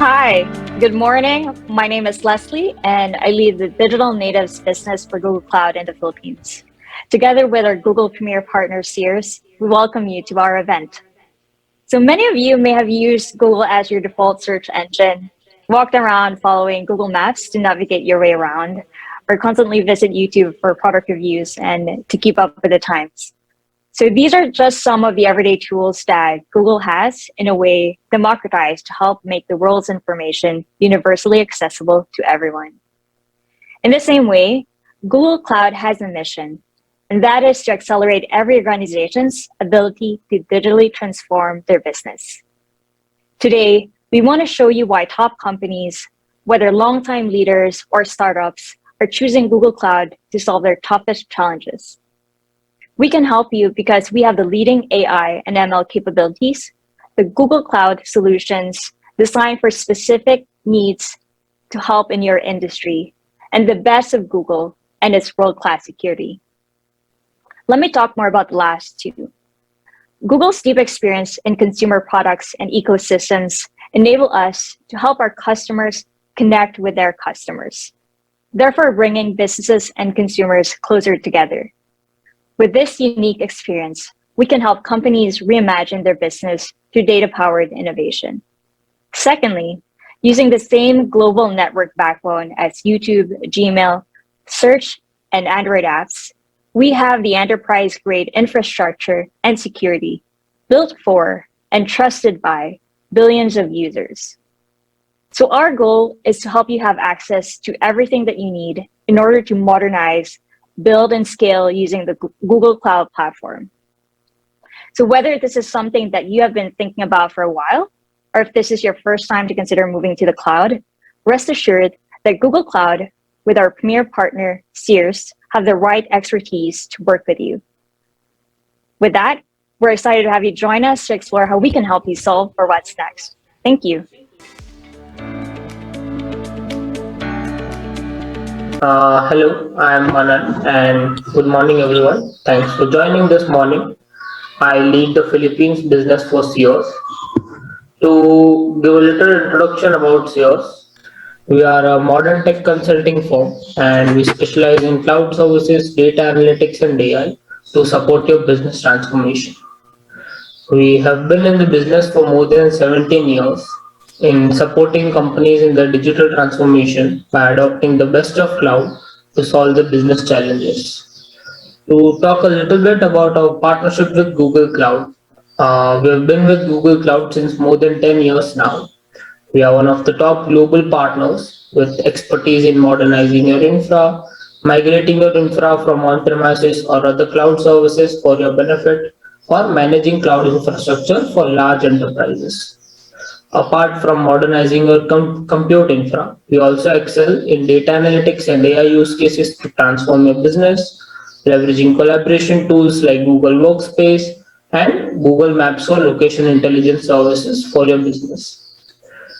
Hi, good morning. My name is Leslie, and I lead the Digital Natives business for Google Cloud in the Philippines. Together with our Google Premier partner, Searce, we welcome you to our event. So many of you may have used Google as your default search engine, walked around following Google Maps to navigate your way around, or constantly visit YouTube for product reviews and to keep up with the times. So these are just some of the everyday tools that Google has, in a way, democratized to help make the world's information universally accessible to everyone. In the same way, Google Cloud has a mission, and that is to accelerate every organization's ability to digitally transform their business. Today, we want to show you why top companies, whether longtime leaders or startups, are choosing Google Cloud to solve their toughest challenges. We can help you because we have the leading AI and ML capabilities, the Google Cloud solutions designed for specific needs to help in your industry, and the best of Google and its world-class security. Let me talk more about the last two. Google's deep experience in consumer products and ecosystems enable us to help our customers connect with their customers, therefore bringing businesses and consumers closer together. With this unique experience, we can help companies reimagine their business through data-powered innovation. Secondly, using the same global network backbone as YouTube, Gmail, Search, and Android apps, we have the enterprise-grade infrastructure and security built for and trusted by billions of users. So our goal is to help you have access to everything that you need in order to modernize, build, and scale using the Google Cloud platform. So whether this is something that you have been thinking about for a while, or if this is your first time to consider moving to the cloud, rest assured that Google Cloud, with our premier partner, Searce, have the right expertise to work with you. With that, we're excited to have you join us to explore how we can help you solve for what's next. Thank you. Hello, I am Anand, and good morning, everyone. Thanks for joining this morning. I lead the Philippines business for Searce. To give a little introduction about Searce, we are a modern tech consulting firm, and we specialize in cloud services, data analytics, and AI to support your business transformation. We have been in the business for more than 17 years in supporting companies in their digital transformation by adopting the best of cloud to solve the business challenges. To talk a little bit about our partnership with Google Cloud, we have been with Google Cloud since more than 10 years now. We are one of the top global partners with expertise in modernizing your infra, migrating your infra from on-premises or other cloud services for your benefit, or managing cloud infrastructure for large enterprises. Apart from modernizing your compute infra, we also excel in data analytics and AI use cases to transform your business, leveraging collaboration tools like Google Workspace and Google Maps for location intelligence services for your business.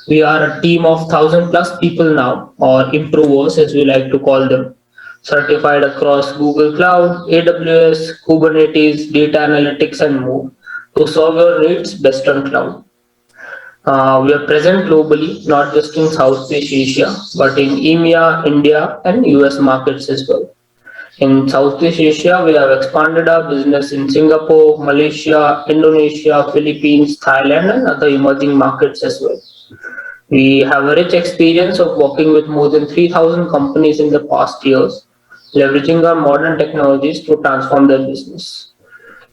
We are a team of 1,000 plus people now, or improvers as we like to call them, certified across Google Cloud, AWS, Kubernetes, data analytics, and more to solve your needs best on cloud. We are present globally, not just in Southeast Asia, but in EMEA, India, and US markets as well. In Southeast Asia, we have expanded our business in Singapore, Malaysia, Indonesia, Philippines, Thailand, and other emerging markets as well. We have a rich experience of working with more than 3,000 companies in the past years, leveraging our modern technologies to transform their business.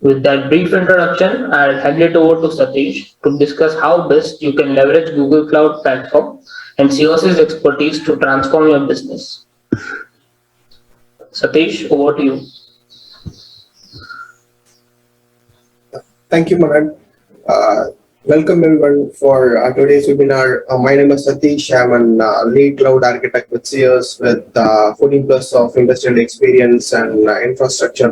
With that brief introduction, I'll hand it over to Satish to discuss how best you can leverage Google Cloud Platform and Searce's expertise to transform your business. Satish, over to you. Thank you, Manan. Welcome everyone for today's webinar. My name is Satish. I'm an lead cloud architect with Searce with 14 plus of industrial experience and infrastructure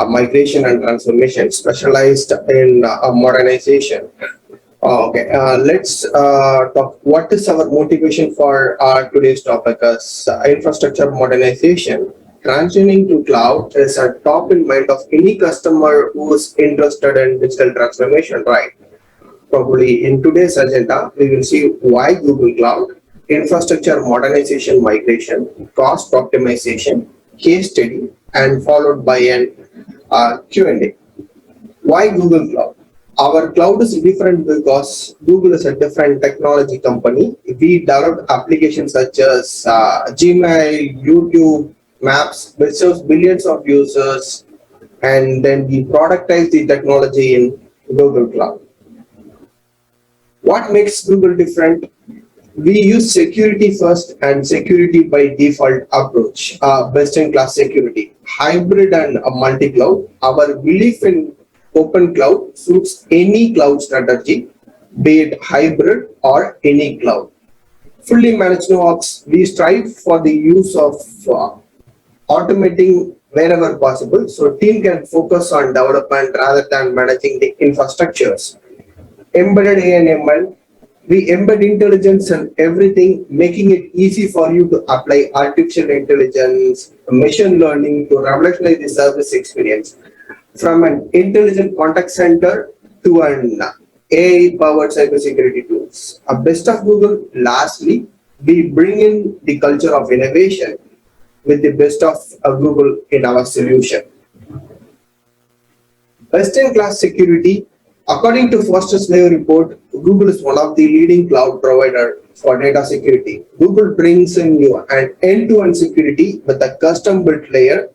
migration and transformation, specialized in modernization. Let's talk. What is our motivation for today's topic? As infrastructure modernization. Transitioning to cloud is a top in mind of any customer who's interested in digital transformation, right? Probably in today's agenda, we will see why Google Cloud, infrastructure modernization migration, cost optimization, case study, and followed by an Q&A. Why Google Cloud? Our cloud is different because Google is a different technology company. We developed applications such as Gmail, YouTube, Maps, which serves billions of users, and then we productize the technology in Google Cloud. What makes Google different? We use security first and security by default approach, best in class security, hybrid and multi-cloud. Our belief in open cloud suits any cloud strategy, be it hybrid or any cloud. Fully managed NoOps, we strive for the use of automating wherever possible so team can focus on development rather than managing the infrastructures. Embedded AI and ML, we embed intelligence in everything, making it easy for you to apply artificial intelligence, machine learning to revolutionize the service experience. From an intelligent contact center to an AI-powered cybersecurity tools. A best of Google. Lastly, we bring in the culture of innovation with the best of Google in our solution. Best-in-class security. According to Foster's Layer report, Google is one of the leading cloud provider for data security. Google brings in you an end-to-end security with a custom-built layer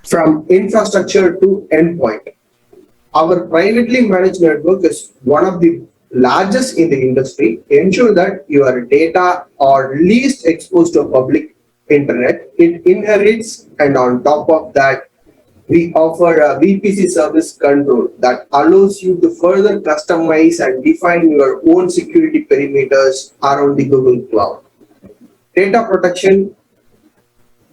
from infrastructure to endpoint. Our privately managed network is one of the largest in the industry. Ensure that your data are least exposed to public internet. It inherits, and on top of that, we offer a VPC service control that allows you to further customize and define your own security perimeters around the Google Cloud. Data protection,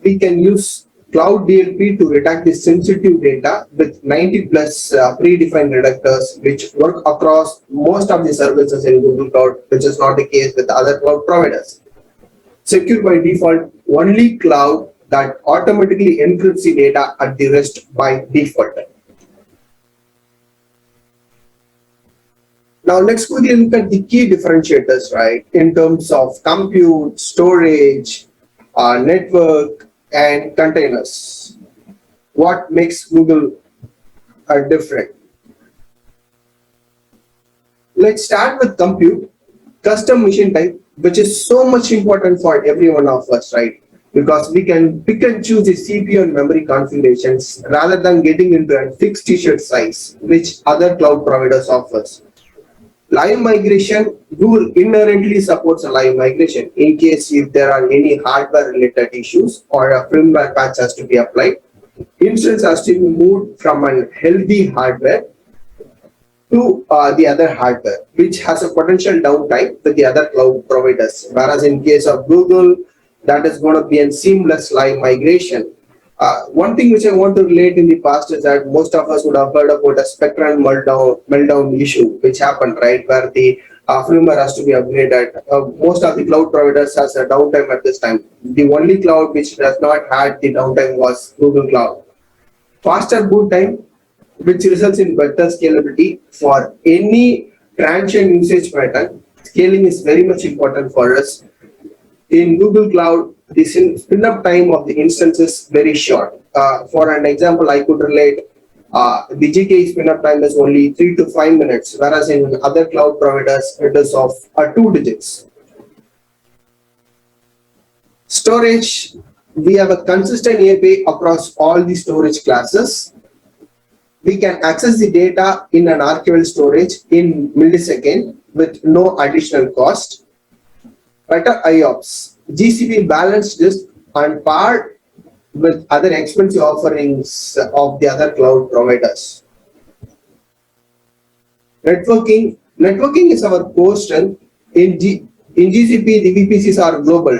we can use Cloud DLP to redact the sensitive data with 90 plus predefined reductors which work across most of the services in Google Cloud, which is not the case with other cloud providers. Secure by default, only cloud that automatically encrypts the data at the rest by default. Now let's quickly look at the key differentiators, right? In terms of compute, storage, network, and containers. What makes Google different? Let's start with compute, custom machine type, which is so much important for every one of us, right? Because we can pick and choose the CPU and memory configurations rather than getting into a fixed t-shirt size, which other cloud providers offers. Live migration, Google inherently supports a live migration in case if there are any hardware related issues or a firmware patch has to be applied. Instance has to be moved from a healthy hardware to the other hardware, which has a potential downtime with the other cloud providers. Whereas in case of Google, that is going to be a seamless live migration. One thing which I want to relate in the past is that most of us would have heard about a spectral meltdown issue, which happened, right, where the firmware has to be upgraded. Most of the cloud providers has a downtime at this time. The only cloud which does not had the downtime was Google Cloud. Faster boot time, which results in better scalability for any transient usage pattern. Scaling is very much important for us. In Google Cloud, the spin-up time of the instance is very short. For an example, I could relate the GKE spin-up time is only 3 to 5 minutes, whereas in other cloud providers, it is of 2 digits. Storage, we have a consistent API across all the storage classes. We can access the data in an archival storage in millisecond with no additional cost. Better IOPS, GCP balanced disk on par with other expensive offerings of the other cloud providers. Networking is our core strength. In GCP, the VPCs are global.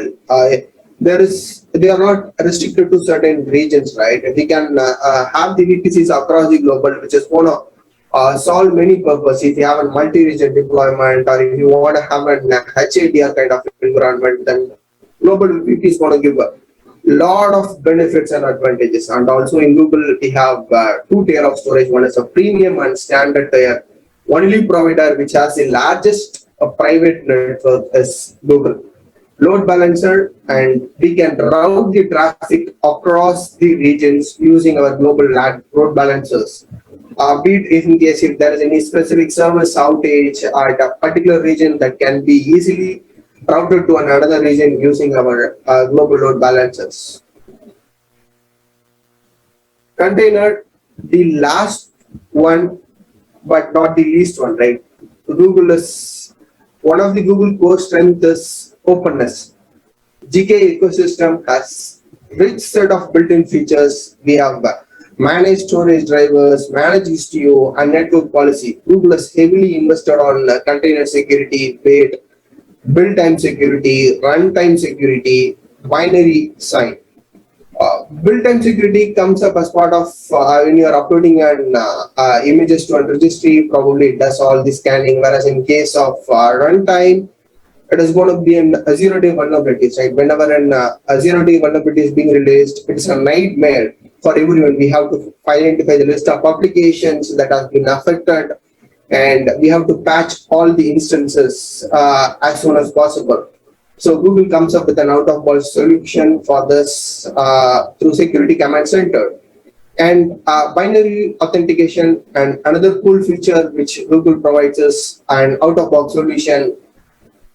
They are not restricted to certain regions, right? We can have the VPCs across the global, which is going to solve many purposes. If you have a multi-region deployment, or if you want to have an HADR kind of environment, then global VPC is going to give a lot of benefits and advantages. And also in Google, we have 2 tier of storage. One is a premium and standard tier. Only provider which has the largest private network is Google. Load balancer, and we can route the traffic across the regions using our global load balancers. Be it in case if there is any specific service outage at a particular region, that can be easily routed to another region using our global load balancers. Container, the last one but not the least one, right? Google is one of the Google core strength is openness. GK ecosystem has rich set of built-in features. We have managed storage drivers, managed Istio, and network policy. Google has heavily invested on container security, be it build time security, runtime security, binary sign. Built-in security comes up as part of when you are uploading an images to a registry, probably it does all the scanning, whereas in case of runtime, it is going to be a zero-day vulnerability, right? Whenever a zero-day vulnerability is being released, it's a nightmare for everyone. We have to identify the list of applications that have been affected, and we have to patch all the instances as soon as possible. So Google comes up with an out-of-box solution for this through Security Command Center. And binary authentication, and another cool feature which Google provides is an out-of-box solution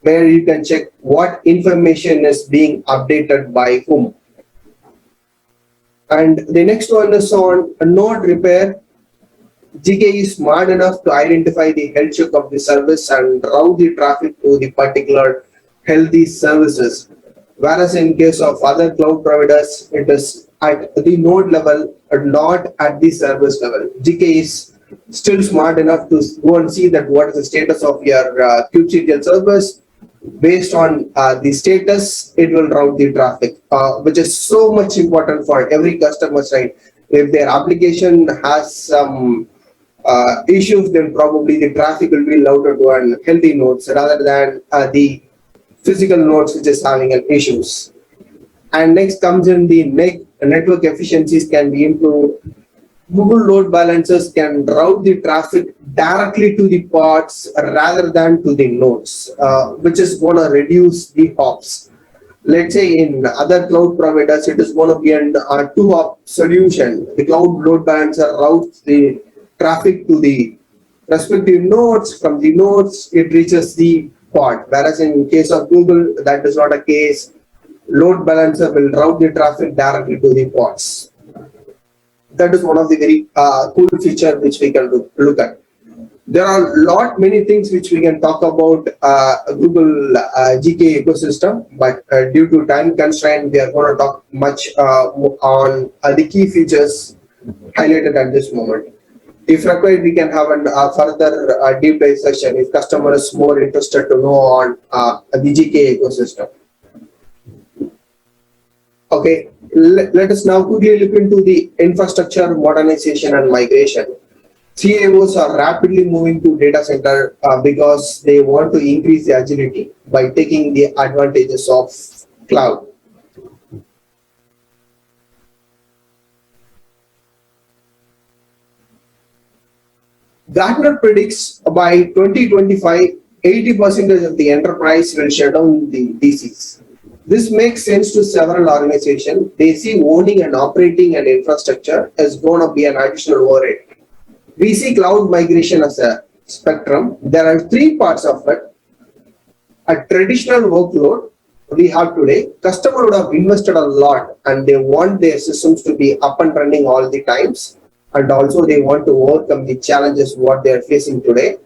where you can check what information is being updated by whom. And the next one is on node repair. GK is smart enough to identify the health check of the service and route the traffic to the particular healthy services. Whereas in case of other cloud providers, it is at the node level and not at the service level. GK is still smart enough to go and see that what is the status of your kubectl service. Based on the status, it will route the traffic, which is so much important for every customer, right? If their application has some issues, then probably the traffic will be routed to an healthy nodes rather than the physical nodes which is having an issues. And next comes in the network efficiencies can be improved. Google load balancers can route the traffic directly to the pods rather than to the nodes, which is going to reduce the hops. Let's say in other cloud providers, it is going to be a two-hop solution. The cloud load balancer routes the traffic to the respective nodes. From the nodes, it reaches the pod. Whereas in case of Google, that is not a case. Load balancer will route the traffic directly to the pods. That is one of the very cool feature which we can look at. There are many things which we can talk about Google GK ecosystem, but due to time constraint, we are going to talk much on the key features highlighted at this moment. If required, we can have a further deep dive session if customer is more interested to know on the GK ecosystem. Okay, let us now quickly look into the infrastructure modernization and migration. CIOs are rapidly moving to data center because they want to increase the agility by taking the advantages of cloud. Gartner predicts by 2025, 80% of the enterprise will shut down the DCs. This makes sense to several organizations. They see owning and operating an infrastructure is going to be an additional overhead. We see cloud migration as a spectrum. There are three parts of it. A traditional workload we have today, customer would have invested a lot and they want their systems to be up and running all the times. And also they want to overcome the challenges what they are facing today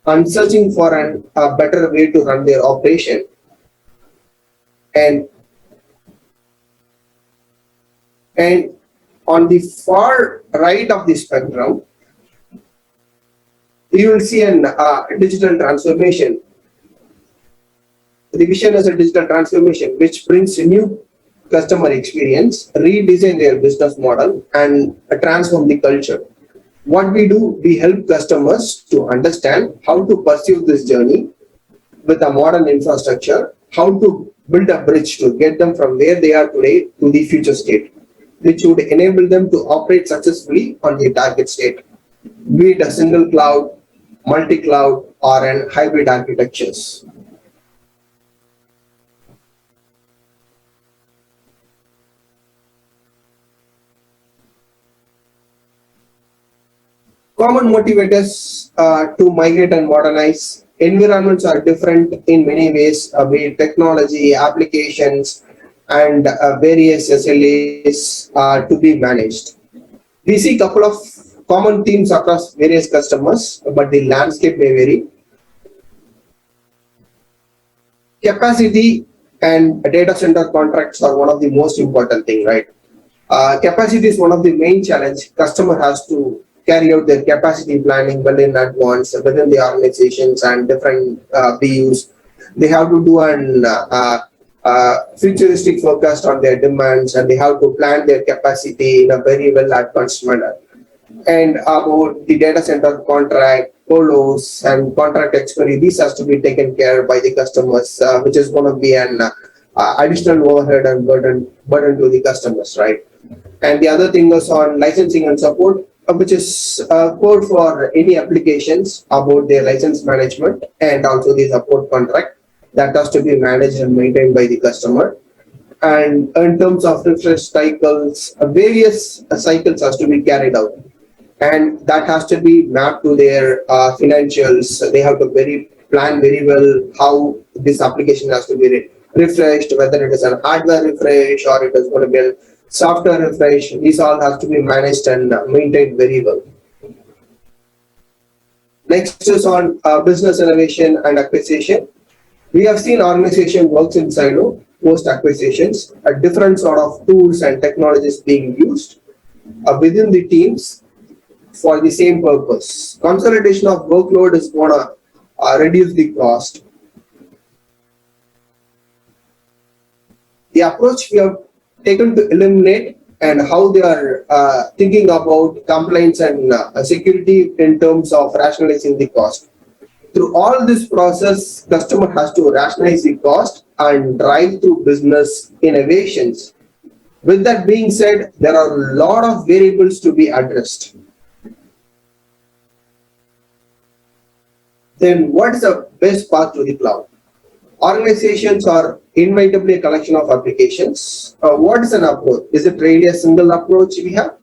and searching for a better way to run their operation. And on the far right of the spectrum, you will see a digital transformation. The vision is a digital transformation which brings a new customer experience, redesign their business model, and transform the culture. What we do, we help customers to understand how to pursue this journey with a modern infrastructure, how to build a bridge to get them from where they are today to the future state, which would enable them to operate successfully on the target state. Be it a single cloud, multi-cloud, or an hybrid architectures. Common motivators to migrate and modernize. Environments are different in many ways, be it technology, applications, and various SLAs to be managed. We see a couple of common themes across various customers, but the landscape may vary. Capacity and data center contracts are one of the most important thing, right? Capacity is one of the main challenge. Customer has to carry out their capacity planning well in advance within the organizations and different BUs. They have to do an futuristic forecast on their demands, and they have to plan their capacity in a very well advanced manner. And about the data center contract, polos, and contract expiry, these has to be taken care by the customers, which is going to be an additional overhead and burden to the customers, right? And the other thing is on licensing and support, which is core for any applications about their license management and also the support contract that has to be managed and maintained by the customer. And in terms of refresh cycles, various cycles has to be carried out, and that has to be mapped to their financials. They have to very plan very well how this application has to be refreshed, whether it is a hardware refresh or it is going to be a software refresh. These all have to be managed and maintained very well. Next is on business innovation and acquisition. We have seen organization works in silo post acquisitions, a different sort of tools and technologies being used within the teams for the same purpose. Consolidation of workload is going to reduce the cost. The approach we have taken to eliminate and how they are thinking about compliance and security in terms of rationalizing the cost. Through all this process, customer has to rationalize the cost and drive through business innovations. With that being said, there are a lot of variables to be addressed. Then what is the best path to the cloud? Organizations are inevitably a collection of applications. What is an approach? Is it really a single approach we have?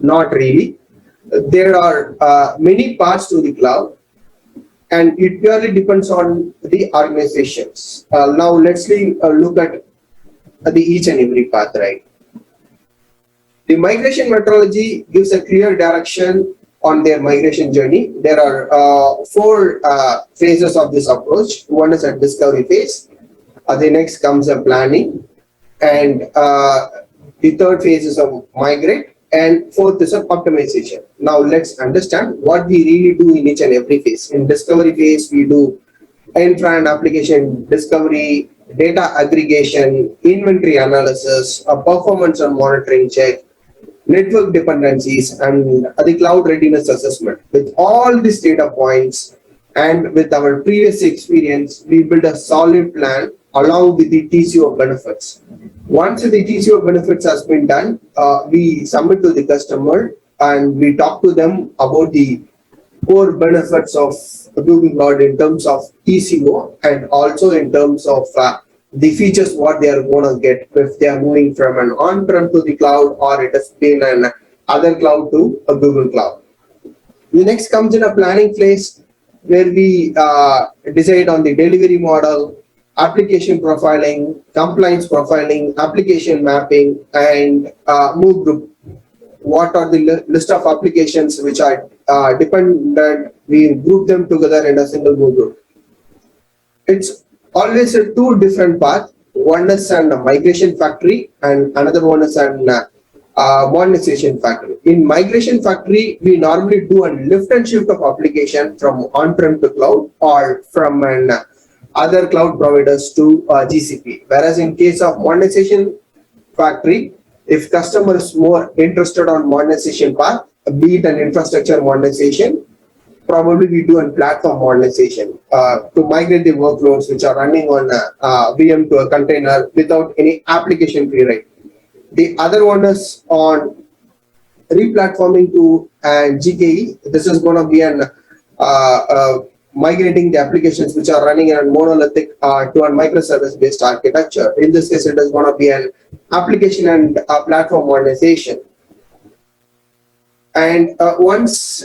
Not really. There are many paths to the cloud, and it purely depends on the organizations. Now let's look at the each and every path, right? The migration methodology gives a clear direction on their migration journey. There are four phases of this approach. One is a discovery phase. The next comes a planning, and the third phase is a migrate, and fourth is a optimization. Now let's understand what we really do in each and every phase. In discovery phase, we do infra and application discovery, data aggregation, inventory analysis, a performance and monitoring check, network dependencies, and the cloud readiness assessment. With all these data points and with our previous experience, we build a solid plan along with the TCO benefits. Once the TCO benefits has been done, we submit to the customer and we talk to them about the core benefits of Google Cloud in terms of TCO and also in terms of the features what they are going to get if they are moving from an on-prem to the cloud or it has been an other cloud to a Google Cloud. The next comes in a planning phase where we decide on the delivery model, application profiling, compliance profiling, application mapping, and move group. What are the list of applications which are dependent? We group them together in a single move group. It's always a two different path. One is a migration factory and another one is an modernization factory. In migration factory, we normally do a lift and shift of application from on-prem to cloud or from an other cloud providers to GCP. Whereas in case of modernization factory, if customer is more interested on modernization path, be it an infrastructure modernization, probably we do a platform modernization to migrate the workloads which are running on a VM to a container without any application rewrite. The other one is on replatforming to GKE. This is going to be an migrating the applications which are running on monolithic to a microservice based architecture. In this case, it is going to be an application and platform modernization. And once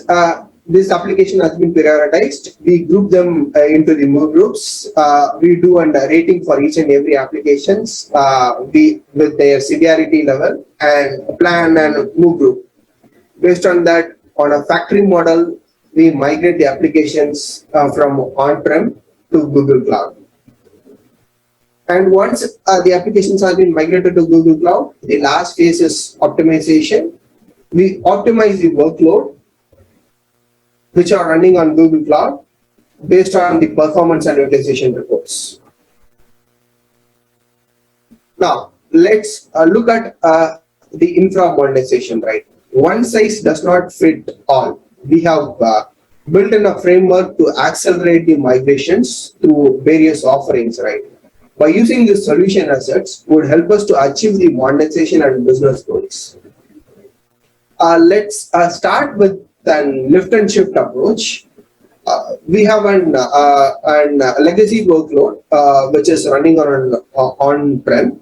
this application has been prioritized, we group them into the move groups. We do a rating for each and every applications with their severity level and plan and move group. Based on that, on a factory model, we migrate the applications from on-prem to Google Cloud. And once the applications have been migrated to Google Cloud, the last phase is optimization. We optimize the workload which are running on Google Cloud based on the performance and utilization reports. Now, let's look at the infra modernization, right? One size does not fit all. We have built in a framework to accelerate the migrations through various offerings, right? By using this solution assets would help us to achieve the modernization and business goals. Let's start with a lift and shift approach. We have an legacy workload which is running on-prem.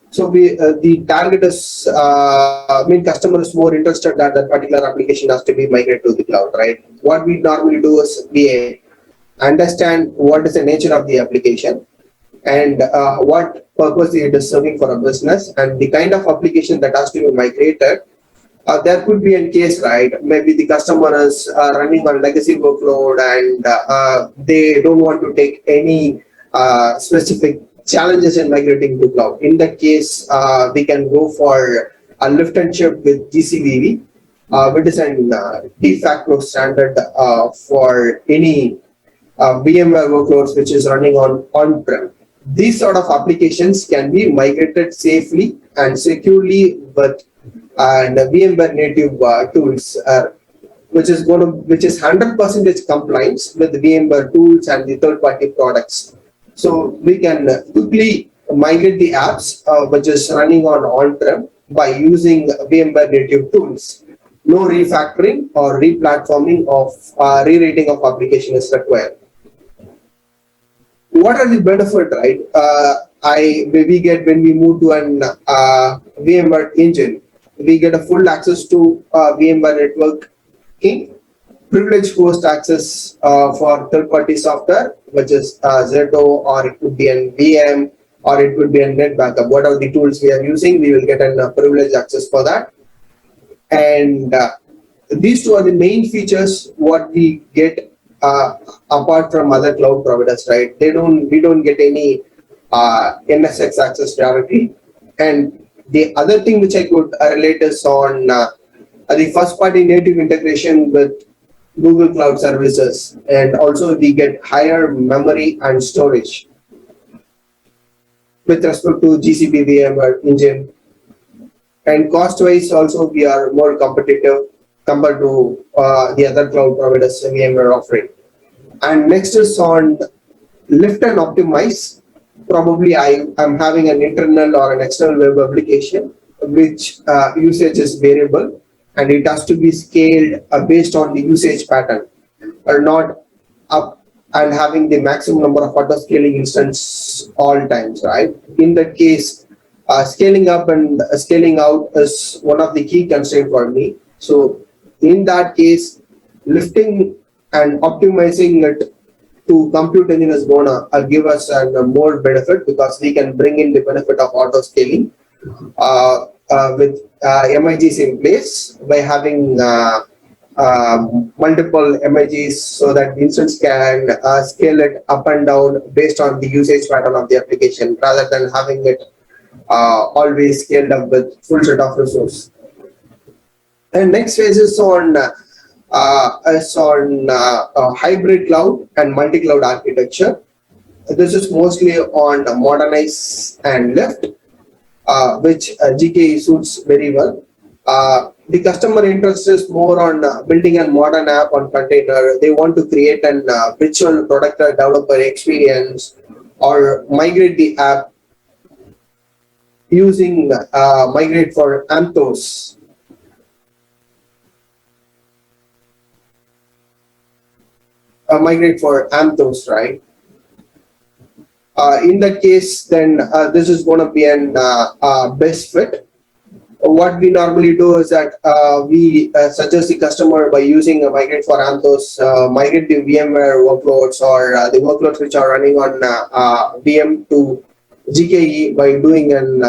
So the target is, customer is more interested that that particular application has to be migrated to the cloud, right? What we normally do is we understand what is the nature of the application and what purpose it is serving for a business and the kind of application that has to be migrated. There could be a case, right? Maybe the customer is running on legacy workload and they don't want to take any specific challenges in migrating to cloud. In that case, we can go for a lift and shift with GCVV, which is a de facto standard for any VMware workloads which is running on-prem. These sort of applications can be migrated safely and securely with and VMware native tools, which is 100% compliance with VMware tools and the third-party products. So we can quickly migrate the apps which is running on-prem by using VMware native tools. No refactoring or replatforming of rewriting of application is required. What are the benefits, right? We get when we move to an VMware engine. We get a full access to VMware networking, privileged host access for third-party software, which is Zeto, or it could be an VM, or it could be a net backup. What are the tools we are using? We will get a privileged access for that. And these two are the main features what we get apart from other cloud providers, right? We don't get any NSX access directly. And the other thing which I could relate is on the first party native integration with Google Cloud services, and also we get higher memory and storage with respect to GCP VMware engine. And cost wise also we are more competitive compared to the other cloud providers VMware offering. And next is on lift and optimize. Probably I'm having an internal or an external web application which usage is variable and it has to be scaled based on the usage pattern, or not up and having the maximum number of auto scaling instances all times, right? In that case, scaling up and scaling out is one of the key constraints for me. So in that case, lifting and optimizing it to compute engine is gonna give us a more benefit, because we can bring in the benefit of auto scaling with MIGs in place by having multiple MIGs, so that the instance can scale it up and down based on the usage pattern of the application, rather than having it always scaled up with full set of resource. And next phase is on hybrid cloud and multi-cloud architecture. This is mostly on modernize and lift, which GK suits very well. The customer interest is more on building a modern app on container. They want to create an virtual product developer experience, or migrate the app using migrate for Anthos. migrate for Anthos, right? In that case, then this is going to be an best fit. What we normally do is that we suggest the customer by using a migrate for Anthos, migrate the VMware workloads or the workloads which are running on VM to GKE by doing an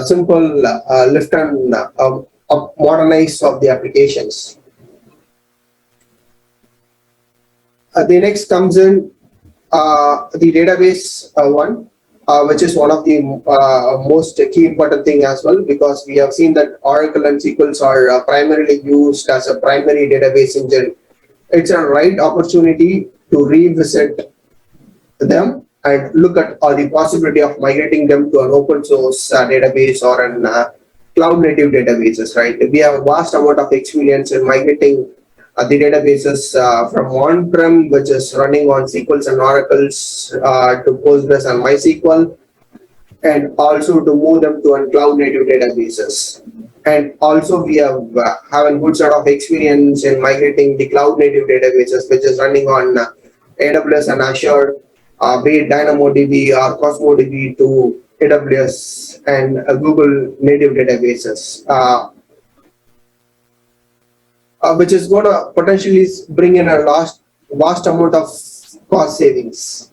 simple lift and modernize of the applications. The next comes in the database one, which is one of the most key important thing as well, because we have seen that Oracle and SQLs are primarily used as a primary database engine. It's a right opportunity to revisit them and look at the possibility of migrating them to an open source database or an cloud native databases, right? We have a vast amount of experience in migrating the databases from on-prem, which is running on SQLs and Oracles, to Postgres and MySQL, and also to move them to cloud native databases. And also we have a good sort of experience in migrating the cloud native databases, which is running on AWS and Azure, be it DynamoDB or CosmoDB, to AWS and Google native databases, which is going to potentially bring in a vast amount of cost savings.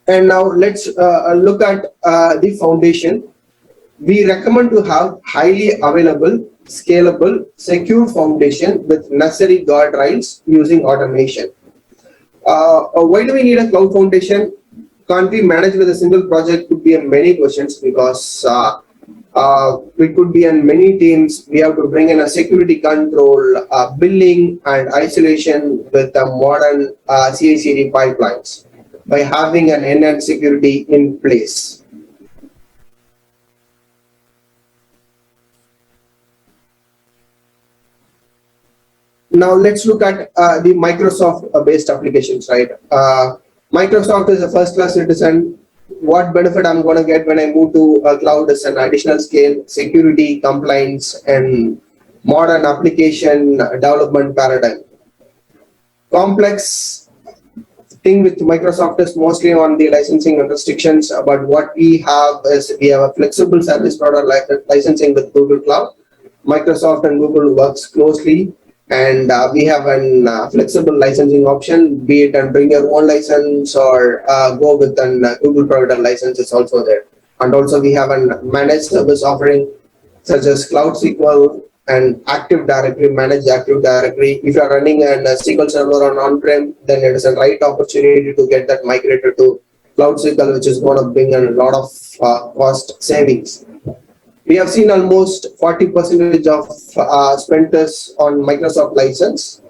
And now let's look at the foundation. We recommend to have highly available, scalable, secure foundation with necessary guardrails using automation. Why do we need a cloud foundation? Can't we manage with a single project? Could be many questions, because we could be in many teams. We have to bring in a security control, billing and isolation with the modern CI/CD pipelines by having an end-to-end security in place. Now let's look at the Microsoft-based applications, right? Microsoft is a first-class citizen. What benefit I'm going to get when I move to a cloud is an additional scale, security, compliance, and modern application development paradigm. Complex thing with Microsoft is mostly on the licensing and restrictions, but what we have is we have a flexible service provider licensing with Google Cloud. Microsoft and Google works closely, and we have a flexible licensing option, be it and bring your own license or go with a Google provider license is also there. And also we have a managed service offering such as Cloud SQL and Active Directory, managed Active Directory. If you are running a SQL server on-prem, then it is a right opportunity to get that migrated to Cloud SQL, which is going to bring a lot of cost savings. We have seen almost 40% of spenders on Microsoft license,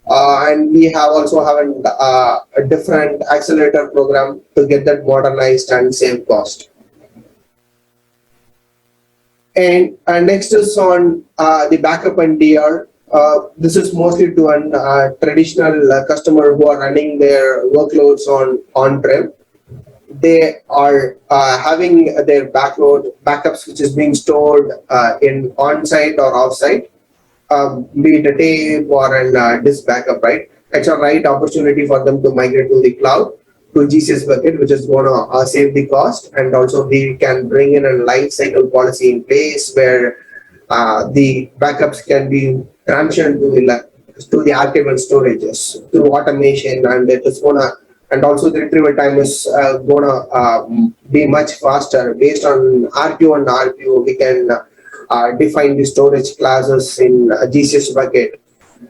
and we have also have a different accelerator program to get that modernized and save cost. And next is on the backup and DR. This is mostly to a traditional customer who are running their workloads on-prem. They are having their backups, which is being stored in on-site or off-site, be it a tape or a disk backup, right? It's a right opportunity for them to migrate to the cloud, to GCS bucket, which is going to save the cost, and also we can bring in a life cycle policy in place where the backups can be transitioned to the archival storages through automation, and it is going to, and also the retrieval time is going to be much faster. Based on RQ and RQ, we can define the storage classes in a GCS bucket.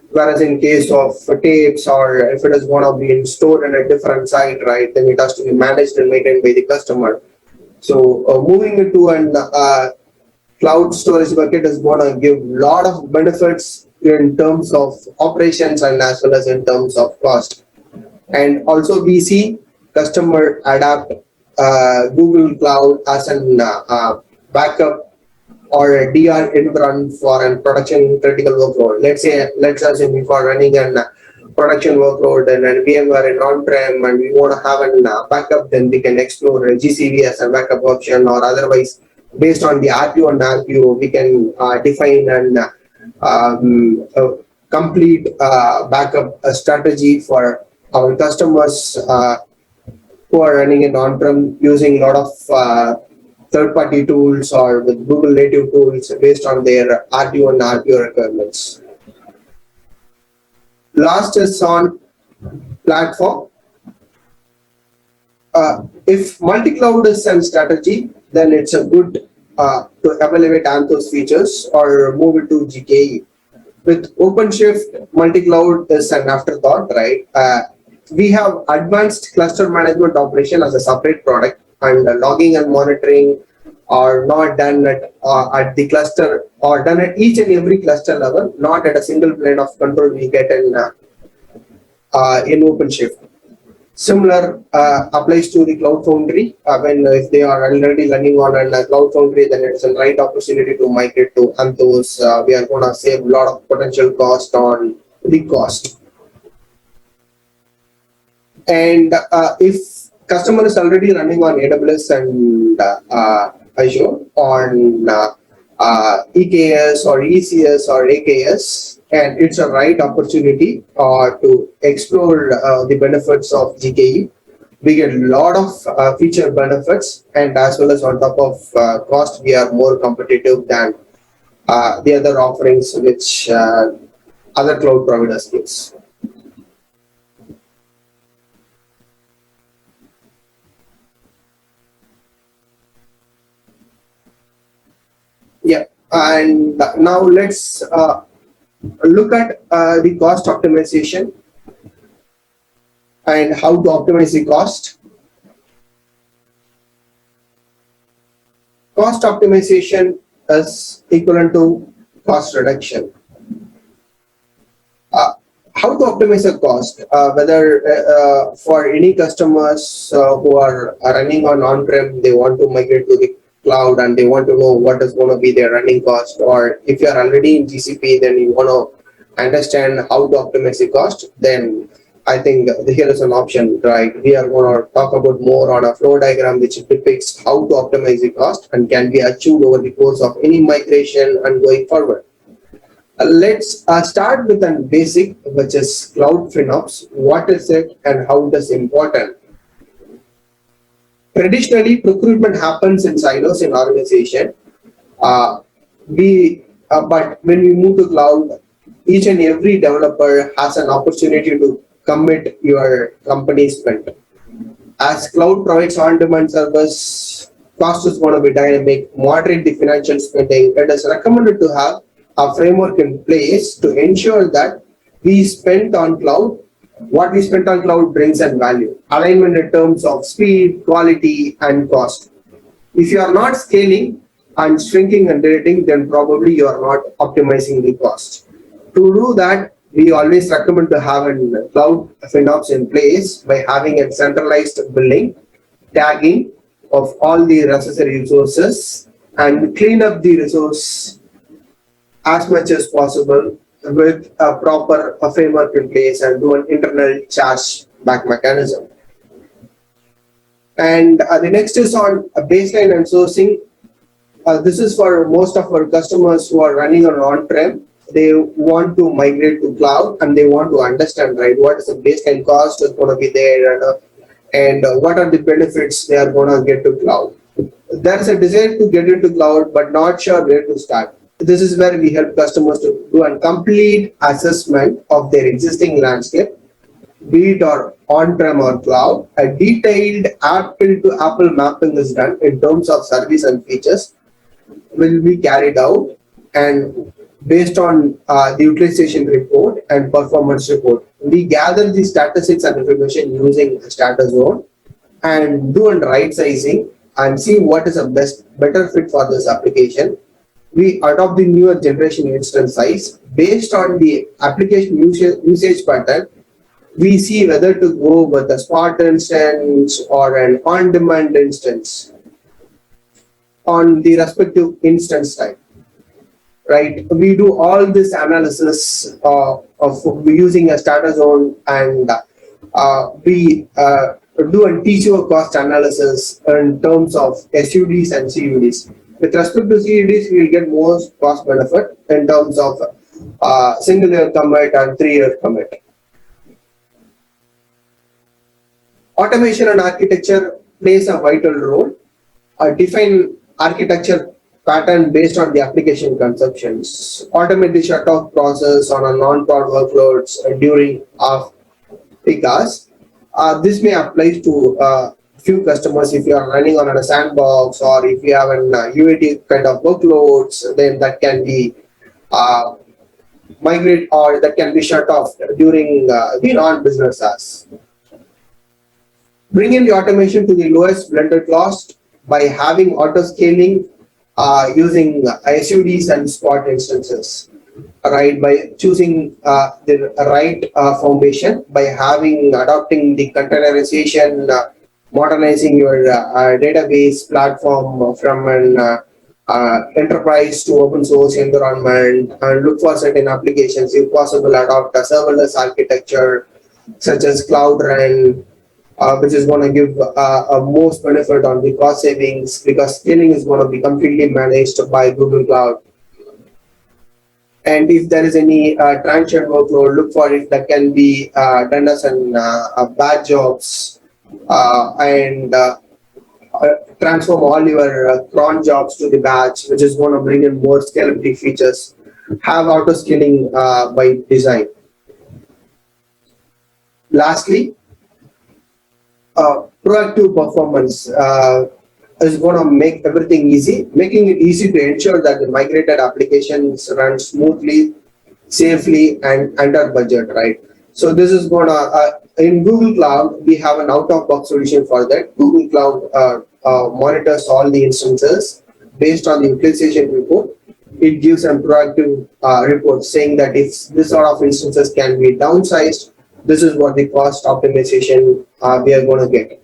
Whereas in case of tapes, or if it is going to be stored in a different site, right, then it has to be managed and maintained by the customer. So moving into a cloud storage bucket is going to give a lot of benefits in terms of operations and as well as in terms of cost. And also we see customer adapt Google Cloud as a backup or a DR environment for a production critical workload. Let's assume if we are running a production workload and VMware in on-prem and we want to have a backup, then we can explore a GCV as a backup option, or otherwise based on the RQ and RQ, we can define a complete backup strategy for our customers who are running an on-prem using a lot of third-party tools or with Google native tools based on their RTO and RPO requirements. Last is on platform. If multi-cloud is a strategy, then it's a good to evaluate Anthos features or move it to GKE. With OpenShift, multi-cloud is an afterthought, right? We have advanced cluster management operation as a separate product, and logging and monitoring are not done at the cluster or done at each and every cluster level, not at a single plane of control we get in OpenShift. Similar applies to the Cloud Foundry. When if they are already running on a Cloud Foundry, then it's a right opportunity to migrate to Anthos. We are going to save a lot of potential cost on the cost. And if customer is already running on AWS and Azure on EKS or ECS or AKS, and it's a right opportunity to explore the benefits of GKE. We get a lot of feature benefits, and as well as on top of cost, we are more competitive than the other offerings which other cloud providers gives. Yeah, and now let's look at the cost optimization and how to optimize the cost. Cost optimization is equivalent to cost reduction. How to optimize a cost, whether for any customers who are running on-prem, they want to migrate to the cloud and they want to know what is going to be their running cost, or if you are already in GCP, then you want to understand how to optimize the cost, then I think here is an option, right? We are going to talk about more on a flow diagram which depicts how to optimize the cost and can be achieved over the course of any migration and going forward. Let's start with a basic, which is Cloud FinOps. What is it and how it is important? Traditionally, procurement happens in silos in organization. But when we move to cloud, each and every developer has an opportunity to commit your company's spend. As cloud provides on-demand service, cost is going to be dynamic, moderate the financial spending. It is recommended to have a framework in place to ensure that we spend on cloud. What we spent on cloud brings in value. Alignment in terms of speed, quality, and cost. If you are not scaling and shrinking and deleting, then probably you are not optimizing the cost. To do that, we always recommend to have a cloud FinOps in place by having a centralized billing, tagging of all the necessary resources, and clean up the resource as much as possible with a proper framework in place and do an internal charge back mechanism. And the next is on baseline and sourcing. This is for most of our customers who are running on-prem. They want to migrate to cloud and they want to understand, right, what is the baseline cost is going to be there and what are the benefits they are going to get to cloud. There is a desire to get into cloud, but not sure where to start. This is where we help customers to do a complete assessment of their existing landscape, be it on-prem or cloud. A detailed apple-to-apple mapping is done in terms of service and features will be carried out, and based on the utilization report and performance report, we gather the statistics and information using status zone and do a right sizing and see what is a better fit for this application. We adopt the newer generation instance size based on the application usage pattern. We see whether to go with a Spot instance or an on-demand instance on the respective instance type. Right? We do all this analysis of using a status zone, and we do a TCO cost analysis in terms of SUDs and CUDs. With respect to CUDs, we will get more cost benefit in terms of single year commit and 3-year commit. Automation and architecture plays a vital role. Define architecture pattern based on the application consumptions. Automate the shut-off process on a non-prod workloads during off-peak hours. This may apply to few customers if you are running on a sandbox or if you have an UAT kind of workloads, then that can be uh, migrate or that can be shut off during the non-business hours. Bring in the automation to the lowest blended cost by having auto scaling using SUDs and spot instances, right? By choosing the right foundation, by having adopting the containerization, modernizing your database platform from an enterprise to open source environment, and look for certain applications. If possible, adopt a serverless architecture such as Cloud Run, which is going to give a most benefit on the cost savings because scaling is going to be completely managed by Google Cloud. And if there is any transient workload, look for it that can be done as an batch jobs and transform all your cron jobs to the batch, which is going to bring in more scalability features. Have auto scaling by design. Lastly, proactive performance is going to make everything easy, making it easy to ensure that the migrated applications run smoothly, safely, and under budget, right? So this is going to, in Google Cloud, we have an out-of-box solution for that. Google Cloud monitors all the instances based on the utilization report. It gives a proactive report saying that if this sort of instances can be downsized, this is what the cost optimization we are going to get.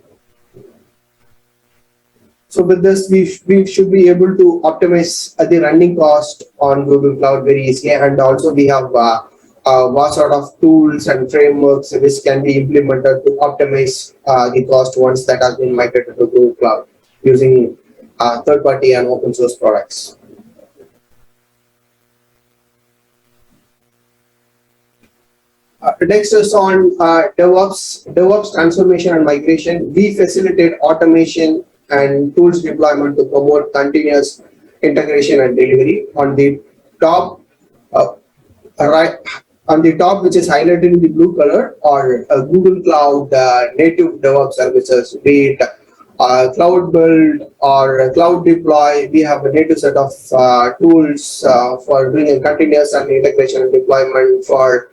So with this, we should be able to optimize the running cost on Google Cloud very easily, and also we have what sort of tools and frameworks which can be implemented to optimize the cost once that has been migrated to Google Cloud using third-party and open source products. Next is on DevOps transformation and migration. We facilitate automation and tools deployment to promote continuous integration and delivery. On the top, right on the top, which is highlighted in the blue color, or Google Cloud native DevOps services, be it Cloud Build or Cloud Deploy. We have a native set of tools for doing a continuous and integration and deployment for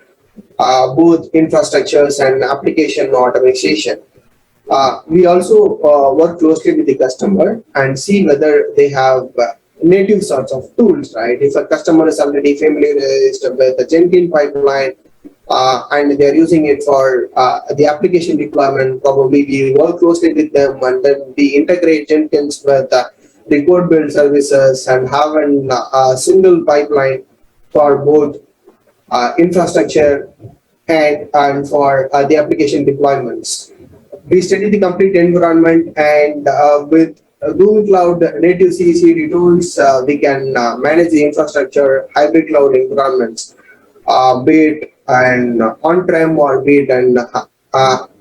both infrastructures and application automation. We also work closely with the customer and see whether they have native sorts of tools, right? If a customer is already familiarized with the Jenkins pipeline and they're using it for the application deployment, probably we work closely with them and then we integrate Jenkins with the code build services and have a single pipeline for both infrastructure and for the application deployments. We study the complete environment, and with Google Cloud native CI/CD tools, we can manage the infrastructure, hybrid cloud environments, be it an on-prem or be it an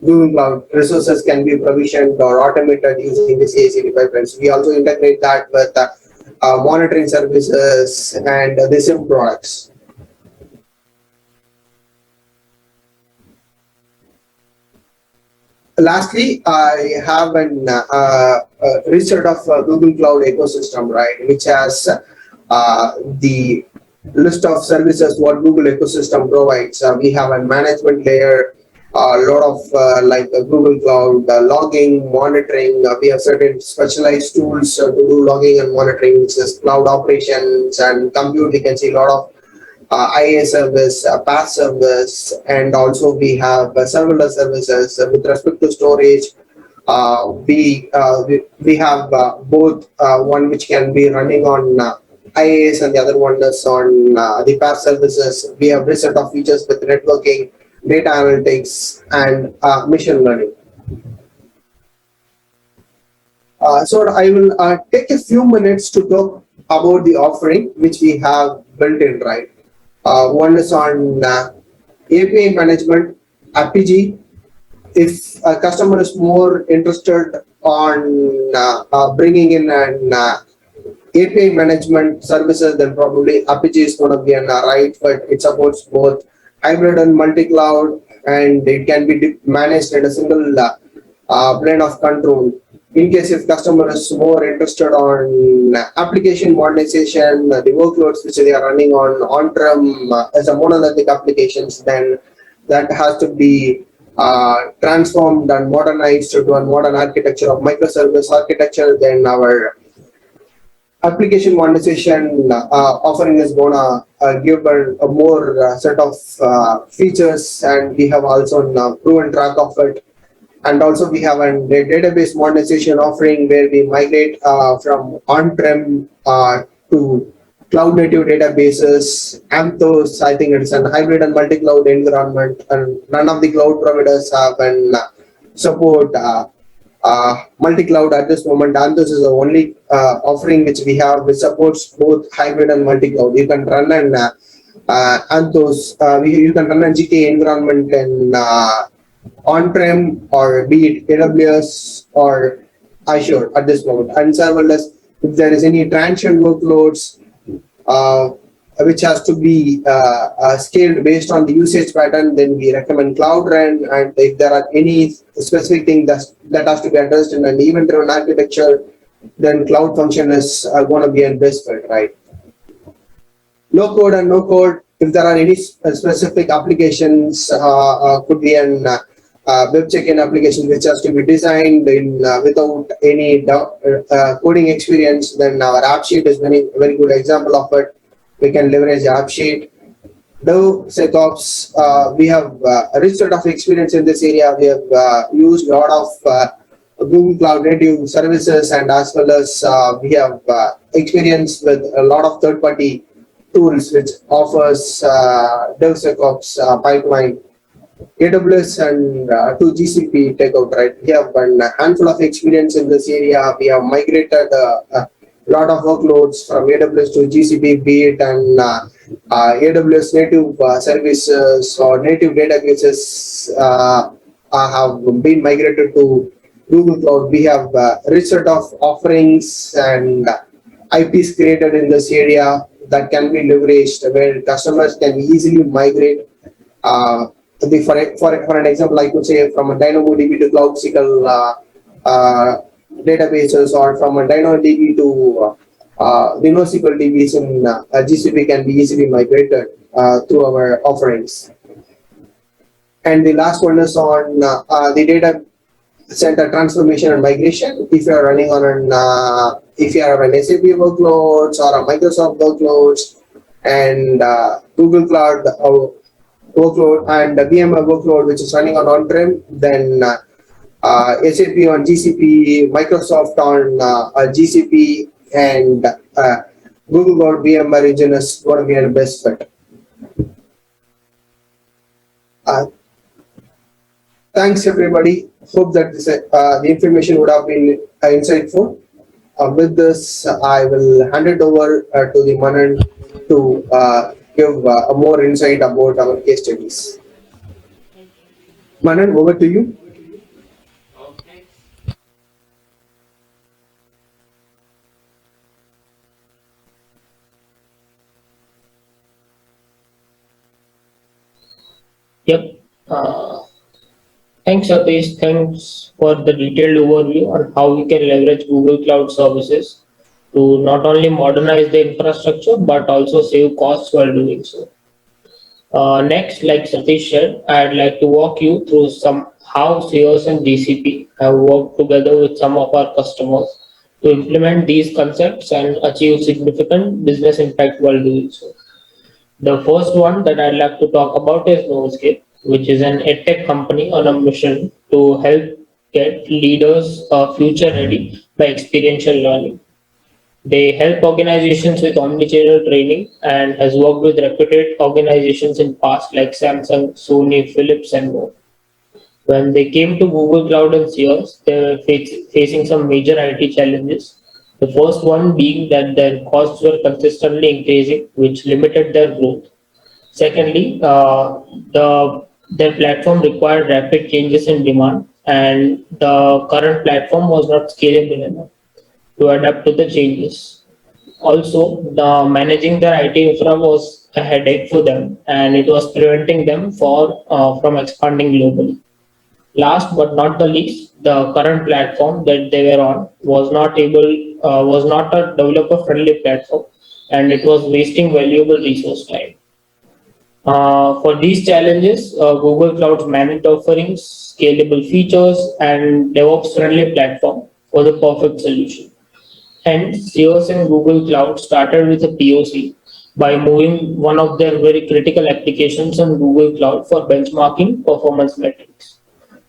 Google Cloud resources can be provisioned or automated using the CI/CD pipelines. We also integrate that with monitoring services and the SIM products. Lastly, I have an research of Google Cloud ecosystem, right, which has the list of services what Google ecosystem provides. We have a management layer, a lot of like Google Cloud logging, monitoring. We have certain specialized tools to do logging and monitoring, which is cloud operations and compute. We can see a lot of IA service, path service, and also we have serverless services with respect to storage. We have both one which can be running on IaaS and the other one is on the path services. We have this set of features with networking, data analytics, and machine learning. So I will take a few minutes to talk about the offering which we have built in, right? One is on API management, RPG. If a customer is more interested on bringing in an API management services, then probably RPG is going to be an right, but it supports both hybrid and multi-cloud, and it can be managed in a single plane of control. In case if customer is more interested on application modernization, the workloads which they are running on-prem as a monolithic applications, then that has to be transformed and modernized to a modern architecture of microservice architecture. Then our application modernization offering is gonna give a more set of features, and we have also proven track of it. And also we have a database modernization offering where we migrate from on-prem to cloud native databases. Anthos, I think it's a hybrid and multi-cloud environment, and none of the cloud providers have an support multi-cloud at this moment. Anthos is the only offering which we have which supports both hybrid and multi-cloud. You can run an Anthos, you can run a GK environment in on-prem, or be it AWS or Azure at this moment. And serverless, if there is any transient workloads uh, which has to be scaled based on the usage pattern, then we recommend Cloud Run. And if there are any specific thing that has to be addressed in an event-driven architecture, then Cloud Function is going to be a best fit, right? Low code and no code. If there are any specific applications, could be an web check-in application which has to be designed in without any coding experience, then our app sheet is very good example of it. We can leverage app sheet. DevSecOps, we have a rich set of experience in this area. We have used a lot of Google Cloud native services, and as well as we have experience with a lot of third-party tools which offers DevSecOps pipeline. AWS and to GCP takeout, right? We have a handful of experience in this area. We have migrated a lot of workloads from AWS to GCP, be it and AWS native services or native databases have been migrated to Google Cloud. We have a rich set of offerings and IPs created in this area that can be leveraged, where customers can easily migrate. For an example, I could say from a DynamoDB to Cloud SQL databases, or from a DynamoDB to the NoSQL DBs in GCP can be easily migrated through our offerings. And the last one is on the data center transformation and migration. If you are running on an if you have an SAP workloads or a Microsoft workloads, and Google Cloud workload, and VMware workload which is running on-prem, then SAP on GCP, Microsoft on GCP, and Google Cloud VMware region is going to be the best fit. Thanks everybody. Hope that the information would have been insightful. With this, I will hand it over to the Manan to give a more insight about our case studies. Manan, over to you. Yep. Thanks, Satish. Thanks for the detailed overview on how we can leverage Google Cloud services to not only modernize the infrastructure but also save costs while doing so. Next, like Satish said, I'd like to walk you through some how Searce and GCP have worked together with some of our customers to implement these concepts and achieve significant business impact while doing so. The first one that I'd like to talk about is Novoscape, which is an edtech company on a mission to help get leaders future ready by experiential learning. They help organizations with omnichannel training and has worked with reputed organizations in past like Samsung, Sony, Philips, and more. When they came to Google Cloud and Search, they were facing some major IT challenges. The first one being that their costs were consistently increasing, which limited their growth. Secondly, their platform required rapid changes in demand, and the current platform was not scalable enough to adapt to the changes. Also, the managing their IT infra was a headache for them, and it was preventing them from expanding globally. Last but not the least, the current platform that they were on was not a developer friendly platform, and it was wasting valuable resource time. For these challenges, Google Cloud's managed offerings, scalable features, and DevOps friendly platform was the perfect solution. Hence, Search and Google Cloud started with a POC by moving one of their very critical applications on Google Cloud for benchmarking performance metrics.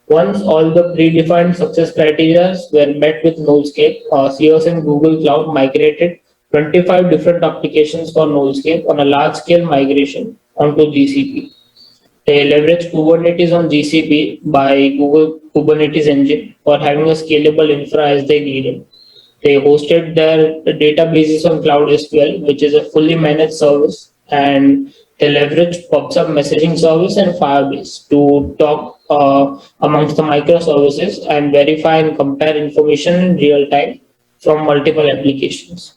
Once all the predefined success criteria were met with Novoscape, Search and Google Cloud migrated 25 different applications for Novoscape on a large-scale migration onto GCP. They leverage Kubernetes on GCP by Google Kubernetes Engine for having a scalable infra as they needed. They hosted their databases on Cloud SQL, which is a fully managed service, and they leveraged PubSub messaging service and Firebase to talk amongst the microservices and verify and compare information in real time from multiple applications.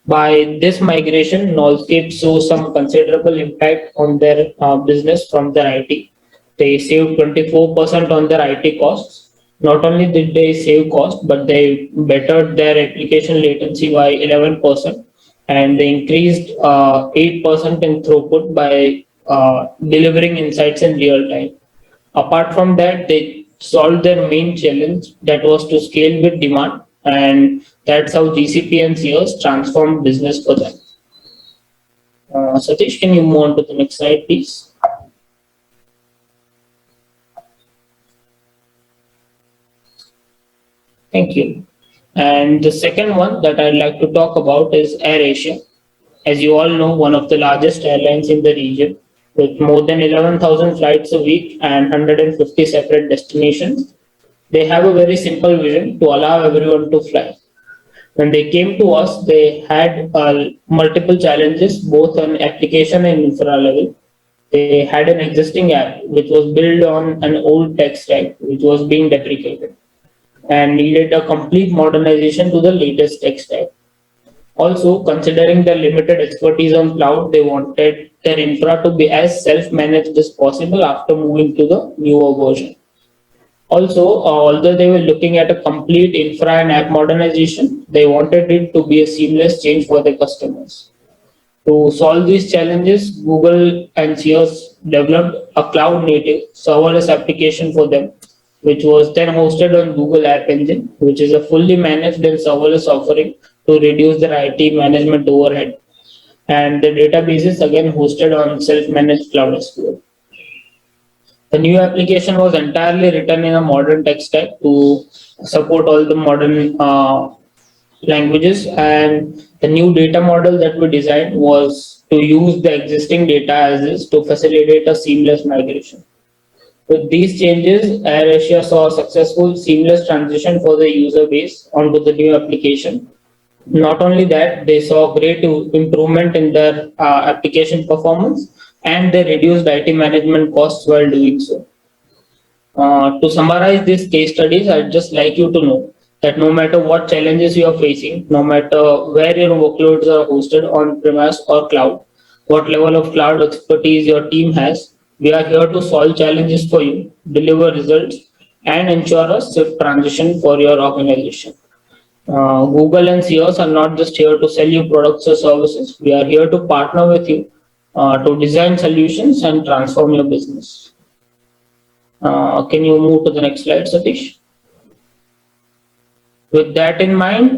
By this migration, Novoscape saw some considerable impact on their business from their IT. They saved 24% on their IT costs. Not only did they save cost, but they bettered their application latency by 11%, and they increased 8% in throughput by delivering insights in real time. Apart from that, they solved their main challenge, that was to scale with demand, and that's how GCP and CS transformed business for them. Satish, can you move on to the next slide, please? Thank you. And the second one that I'd like to talk about is AirAsia. As you all know, one of the largest airlines in the region, with more than 11,000 flights a week and 150 separate destinations. They have a very simple vision to allow everyone to fly. When they came to us, they had multiple challenges, both on application and infra level. They had an existing app which was built on an old tech stack, which was being deprecated, and needed a complete modernization to the latest tech stack. Also, considering their limited expertise on cloud, they wanted their infra to be as self-managed as possible after moving to the newer version. Also, although they were looking at a complete infra and app modernization, they wanted it to be a seamless change for their customers. To solve these challenges, Google and Search developed a cloud native serverless application for them, which was then hosted on Google App Engine, which is a fully managed and serverless offering to reduce their IT management overhead. And the database is again hosted on self-managed cloud SQL. The new application was entirely written in a modern tech stack to support all the modern languages, and the new data model that we designed was to use the existing data as is to facilitate a seamless migration. With these changes, AirAsia saw a successful seamless transition for the user base onto the new application. Not only that, they saw great improvement in their application performance, and they reduced IT management costs while doing so. To summarize these case studies, I'd just like you to know that no matter what challenges you are facing, no matter where your workloads are hosted on premise or cloud, what level of cloud expertise your team has, we are here to solve challenges for you, deliver results, and ensure a safe transition for your organization. Google and CEOs are not just here to sell you products or services. We are here to partner with you to design solutions and transform your business. Can you move to the next slide, Satish? With that in mind,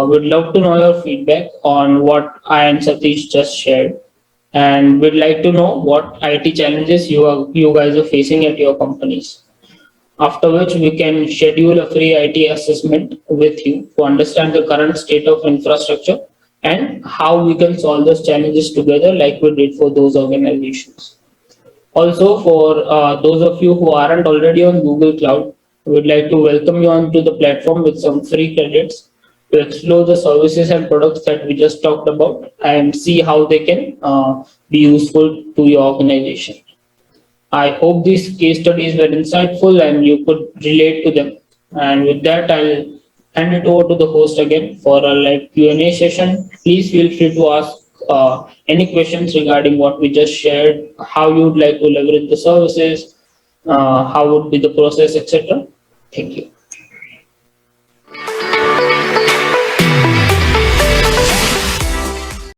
we'd love to know your feedback on what I and Satish just shared, and we'd like to know what IT challenges you guys are facing at your companies. After which we can schedule a free IT assessment with you to understand the current state of infrastructure and how we can solve those challenges together, like we did for those organizations. Also, for those of you who aren't already on Google Cloud, we would like to welcome you onto the platform with some free credits to explore the services and products that we just talked about and see how they can be useful to your organization. I hope these case studies were insightful and you could relate to them. And with that, I'll hand it over to the host again for a live Q&A session. Please feel free to ask any questions regarding what we just shared, how you would like to leverage the services, how would be the process, etc. Thank you.